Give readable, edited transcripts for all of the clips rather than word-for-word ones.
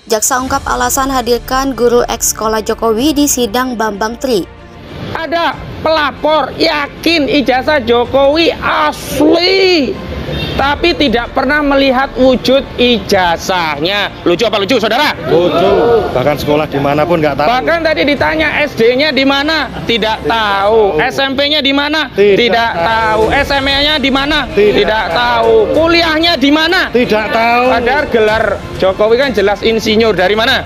Jaksa ungkap alasan hadirkan guru eks sekolah Jokowi di sidang Bambang Tri. Ada pelapor yakin ijazah Jokowi asli, tapi tidak pernah melihat wujud ijazahnya. Lucu apa lucu, saudara? Lucu. Bahkan sekolah dimanapun nggak tahu. Bahkan tadi ditanya SD-nya di mana, tidak tahu. SMP-nya di mana, tidak tahu. SMA-nya di mana, tidak tahu. Kuliahnya di mana, tidak tahu. Padahal gelar Jokowi kan jelas insinyur. Dari mana?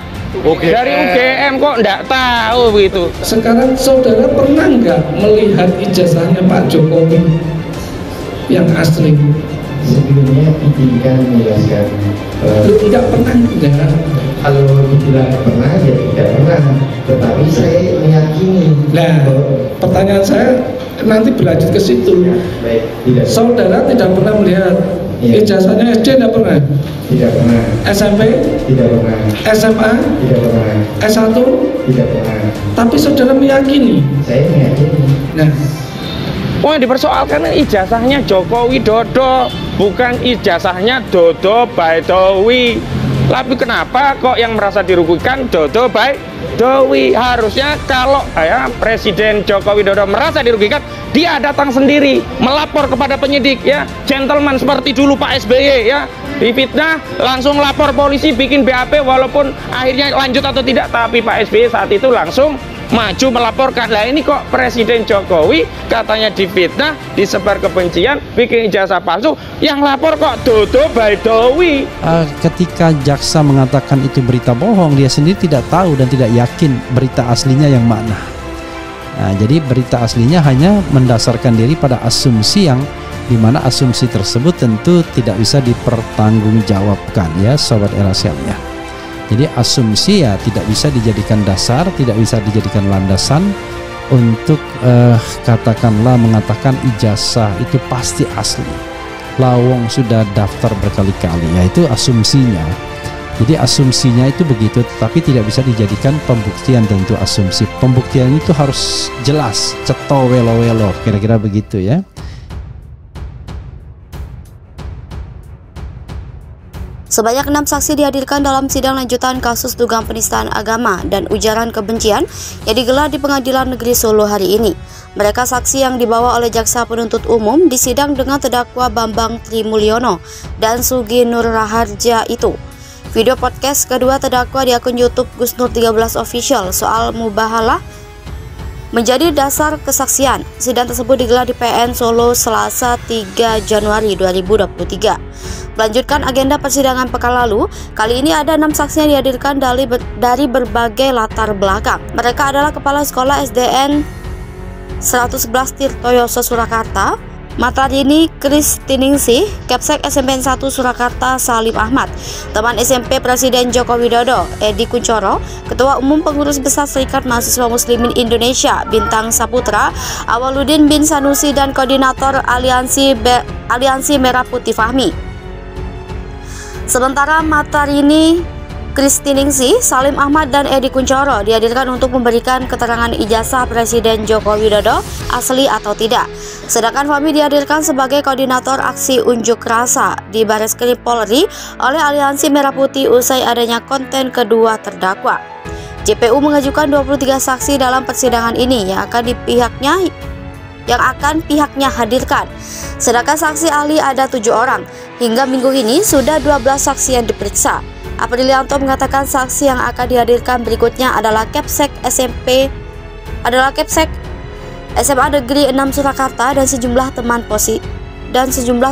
Dari UGM, kok nggak tahu begitu. Sekarang saudara pernah nggak melihat ijazahnya Pak Jokowi yang asli? Sebelumnya izinkan menjelaskan. Tidak pernah enggak? Kalau dibilang pernah ya tidak pernah, tetapi saya meyakini. Nah, pertanyaan saya nanti berlanjut ke situ. Baik, tidak. Saudara tidak pernah melihat ijazahnya SD, tidak pernah? Tidak pernah. SMP? Tidak pernah. SMA? Tidak pernah. S1? Tidak pernah. Tapi saudara meyakini? Saya meyakini. Nah, Oh, yang dipersoalkan ijazahnya Joko Widodo, bukan ijazahnya Dodo Baidowi. Tapi kenapa kok yang merasa dirugikan Dodo Baidowi? Harusnya kalau Presiden Joko Widodo merasa dirugikan, dia datang sendiri melapor kepada penyidik, ya, gentleman seperti dulu Pak SBY, ya, difitnah langsung lapor polisi, bikin BAP, walaupun akhirnya lanjut atau tidak, tapi Pak SBY saat itu langsung maju melaporkan. Lah ini kok Presiden Jokowi katanya difitnah, disebar kebencian, bikin ijazah palsu, yang lapor kok Dodo Baidowi. Ketika jaksa mengatakan itu berita bohong, dia sendiri tidak tahu dan tidak yakin berita aslinya yang mana. Nah, jadi berita aslinya hanya mendasarkan diri pada asumsi yang dimana asumsi tersebut tentu tidak bisa dipertanggungjawabkan, ya Sobat Era sekalian. Jadi asumsi ya tidak bisa dijadikan dasar, tidak bisa dijadikan landasan untuk katakanlah mengatakan ijazah itu pasti asli. Lawong sudah daftar berkali-kali, ya itu asumsinya. Jadi asumsinya itu begitu, tapi tidak bisa dijadikan pembuktian. Tentu asumsi, pembuktian itu harus jelas, ceto welo-welo, kira-kira begitu, ya. Sebanyak 6 saksi dihadirkan dalam sidang lanjutan kasus dugaan penistaan agama dan ujaran kebencian yang digelar di Pengadilan Negeri Solo hari ini. Mereka saksi yang dibawa oleh jaksa penuntut umum di sidang dengan terdakwa Bambang Tri Mulyono dan Sugi Nur Raharja itu. Video podcast kedua terdakwa di akun YouTube Gus Nur 13 Official soal mubahalah menjadi dasar kesaksian. Sidang tersebut digelar di PN Solo Selasa 3 Januari 2023. Melanjutkan agenda persidangan pekan lalu, kali ini ada 6 saksi yang dihadirkan dari berbagai latar belakang. Mereka adalah Kepala Sekolah SDN 111 Tirtoyoso Surakarta, Matarini Kristiningsih, Kapsek SMP 1 Surakarta Salim Ahmad, teman SMP Presiden Joko Widodo Edi Kunchoro, Ketua Umum Pengurus Besar Serikat Mahasiswa Muslimin Indonesia Bintang Saputra Awaludin bin Sanusi, dan Koordinator Aliansi Merah Putih Fahmi. Sementara Matarini Kristiningsih, Salim Ahmad, dan Edi Kunchoro dihadirkan untuk memberikan keterangan ijazah Presiden Joko Widodo asli atau tidak. Sedangkan Fahmi dihadirkan sebagai koordinator aksi unjuk rasa di Bareskrim Polri oleh Aliansi Merah Putih usai adanya konten kedua terdakwa. JPU mengajukan 23 saksi dalam persidangan ini yang akan pihaknya hadirkan. Sedangkan saksi ahli ada 7 orang. Hingga minggu ini sudah 12 saksi yang diperiksa. Aprilianto mengatakan saksi yang akan dihadirkan berikutnya adalah Kapsek SMA Negeri 6 Surakarta dan sejumlah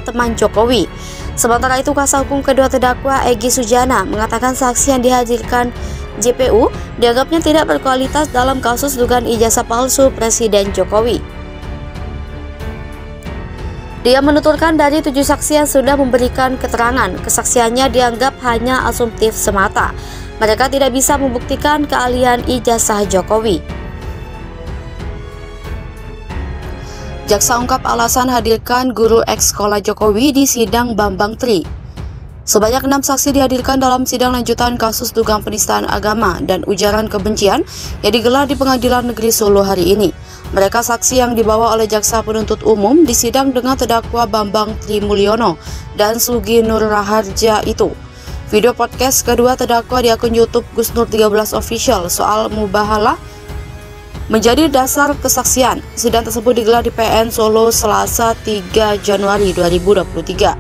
teman Jokowi. Sementara itu kuasa hukum kedua terdakwa Egy Sujana mengatakan saksi yang dihadirkan JPU dianggapnya tidak berkualitas dalam kasus dugaan ijazah palsu Presiden Jokowi. Dia menuturkan dari 7 saksi yang sudah memberikan keterangan, kesaksiannya dianggap hanya asumtif semata. Mereka tidak bisa membuktikan keahlian ijazah Jokowi. Jaksa ungkap alasan hadirkan guru eks sekolah Jokowi di sidang Bambang Tri. Sebanyak 6 saksi dihadirkan dalam sidang lanjutan kasus dugaan penistaan agama dan ujaran kebencian yang digelar di Pengadilan Negeri Solo hari ini. Mereka saksi yang dibawa oleh jaksa penuntut umum di sidang dengan terdakwa Bambang Tri Mulyono dan Sugi Nur Raharja itu. Video podcast kedua terdakwa di akun YouTube Gus Nur 13 Official soal mubahalah menjadi dasar kesaksian. Sidang tersebut digelar di PN Solo Selasa 3 Januari 2023.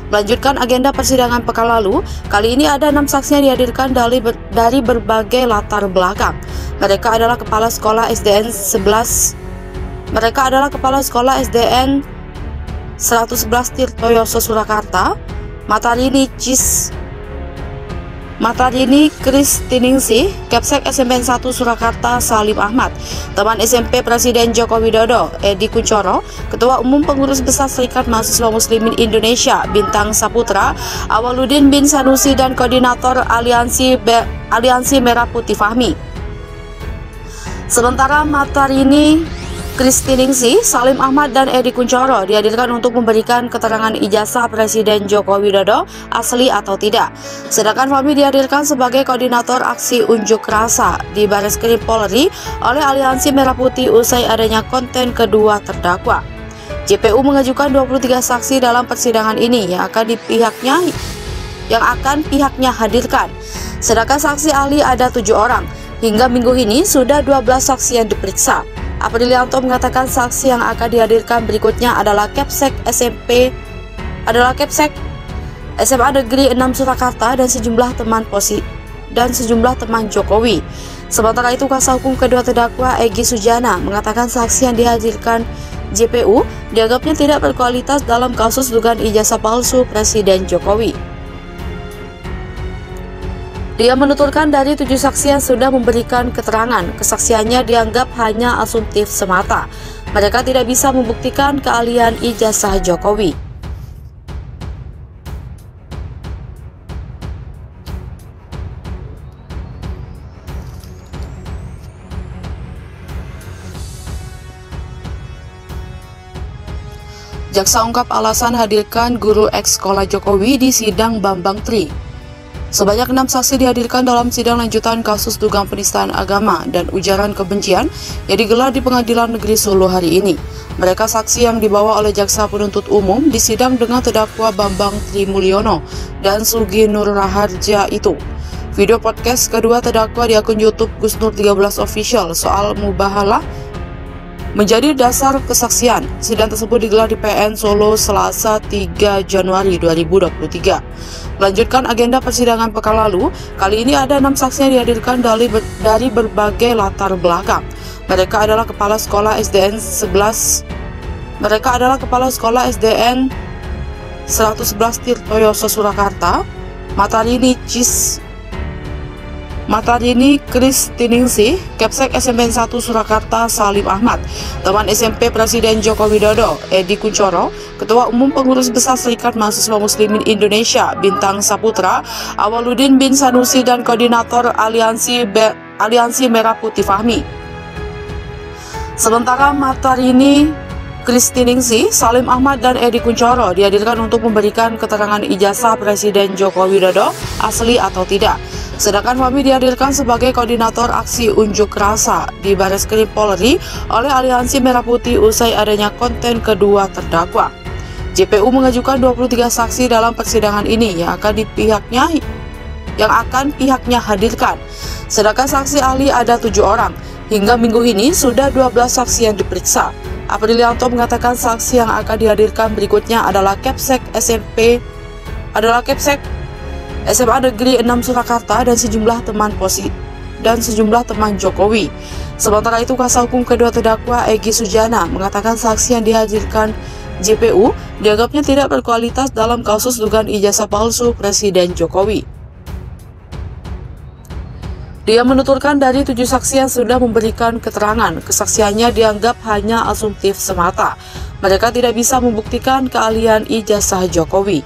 Melanjutkan agenda persidangan pekan lalu, kali ini ada 6 saksi yang dihadirkan dari berbagai latar belakang. Mereka adalah Kepala Sekolah SDN 111 Tirtoyoso Surakarta, Matarini Kristiningsih, Kepsek SMP 1 Surakarta Salim Ahmad, teman SMP Presiden Joko Widodo Edi Kunchoro, Ketua Umum Pengurus Besar Serikat Mahasiswa Muslimin Indonesia Bintang Saputra Awaludin bin Sanusi, dan Koordinator Aliansi Merah Putih Fahmi. Sementara Matarini Kristiningsih, Salim Ahmad, dan Edi Kunchoro dihadirkan untuk memberikan keterangan ijazah Presiden Joko Widodo asli atau tidak. Sedangkan Fahmi dihadirkan sebagai koordinator aksi unjuk rasa di Bareskrim Polri oleh Aliansi Merah Putih usai adanya konten kedua terdakwa. JPU mengajukan 23 saksi dalam persidangan ini yang akan pihaknya hadirkan. Sedangkan saksi ahli ada 7 orang. Hingga minggu ini sudah 12 saksi yang diperiksa. Aprilianto mengatakan saksi yang akan dihadirkan berikutnya adalah Kepsek SMA Negeri 6 Surakarta dan sejumlah teman Jokowi. Sementara itu, kuasa hukum kedua terdakwa Egy Sujana mengatakan saksi yang dihadirkan JPU dianggapnya tidak berkualitas dalam kasus dugaan ijazah palsu Presiden Jokowi. Dia menuturkan dari 7 saksi yang sudah memberikan keterangan, kesaksiannya dianggap hanya asumtif semata. Mereka tidak bisa membuktikan keahlian ijazah Jokowi. Jaksa ungkap alasan hadirkan guru eks sekolah Jokowi di sidang Bambang Tri. Sebanyak 6 saksi dihadirkan dalam sidang lanjutan kasus dugaan penistaan agama dan ujaran kebencian yang digelar di Pengadilan Negeri Solo hari ini. Mereka saksi yang dibawa oleh jaksa penuntut umum di sidang dengan terdakwa Bambang Tri Mulyono dan Sugi Nur Raharja itu. Video podcast kedua terdakwa di akun YouTube Gus Nur 13 Official soal mubahalah menjadi dasar kesaksian. Sidang tersebut digelar di PN Solo Selasa 3 Januari 2023. Melanjutkan agenda persidangan pekan lalu, kali ini ada 6 saksi yang dihadirkan dari berbagai latar belakang. Mereka adalah Kepala Sekolah SDN 111 Tirtoyoso Surakarta, Matarini Kristiningsih, Kepsek SMP 1 Surakarta Salim Ahmad, teman SMP Presiden Joko Widodo Edi Kunchoro, Ketua Umum Pengurus Besar Serikat Mahasiswa Muslimin Indonesia Bintang Saputra Awaludin bin Sanusi, dan Koordinator Aliansi Merah Putih Fahmi. Sementara Matarini Kristiningsih, Salim Ahmad, dan Edi Kunchoro dihadirkan untuk memberikan keterangan ijazah Presiden Joko Widodo asli atau tidak. Sedangkan Fahmi dihadirkan sebagai koordinator aksi unjuk rasa di Bareskrim Polri oleh Aliansi Merah Putih usai adanya konten kedua terdakwa. JPU mengajukan 23 saksi dalam persidangan ini yang akan pihaknya hadirkan. Sedangkan saksi ahli ada 7 orang. Hingga minggu ini sudah 12 saksi yang diperiksa. Aprilianto mengatakan saksi yang akan dihadirkan berikutnya adalah Kepsek SMA Negeri 6 Surakarta dan sejumlah teman Jokowi. Sementara itu, kuasa hukum kedua terdakwa Egy Sujana mengatakan saksi yang dihadirkan JPU dianggapnya tidak berkualitas dalam kasus dugaan ijazah palsu Presiden Jokowi. Dia menuturkan dari 7 saksi yang sudah memberikan keterangan, kesaksiannya dianggap hanya asumtif semata. Mereka tidak bisa membuktikan keahlian ijazah Jokowi.